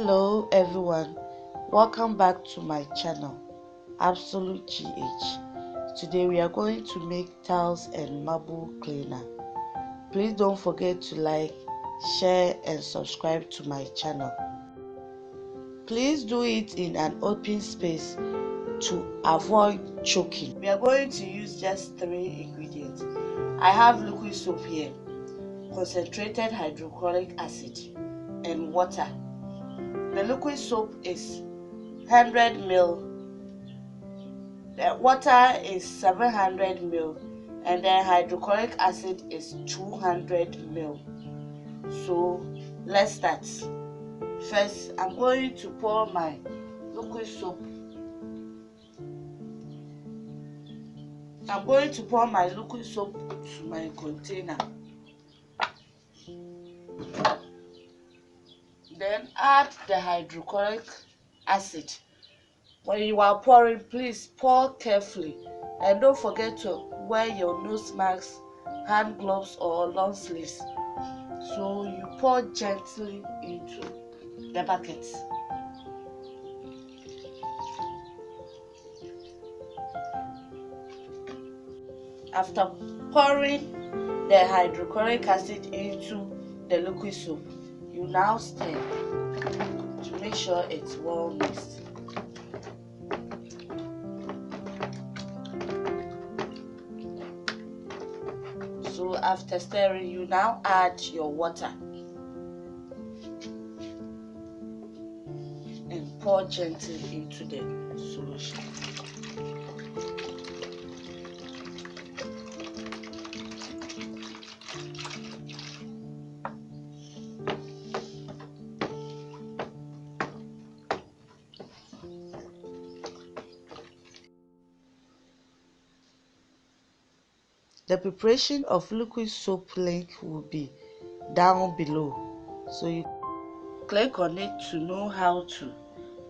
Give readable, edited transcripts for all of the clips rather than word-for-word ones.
Hello everyone, welcome back to my channel Absolutegh. Today we are going to make tiles and marble cleaner. Please don't forget to like, share and subscribe to my channel. Please do it in an open space to avoid choking. We are going to use just 3 ingredients. I have liquid soap here, concentrated hydrochloric acid and water. The liquid soap is 100 ml, the water is 700 ml, and the hydrochloric acid is 200 ml. So let's start. First, I'm going to pour my liquid soap. I'm going to pour my liquid soap to my container. Then add the hydrochloric acid. When you are pouring, please pour carefully and don't forget to wear your nose mask, hand gloves or long sleeves. So you pour gently into the bucket. After pouring the hydrochloric acid into the liquid soap, you now stir to make sure it's well mixed. So after stirring, you now add your water and pour gently into the solution. The preparation of liquid soap link will be down below, so you click on it to know how to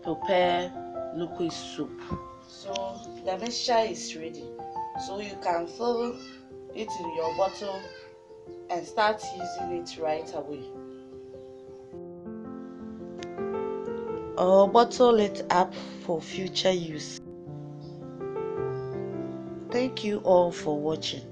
prepare liquid soap. So the mixture is ready, so you can fill it in your bottle and start using it right away, or bottle it up for future use. Thank you all for watching.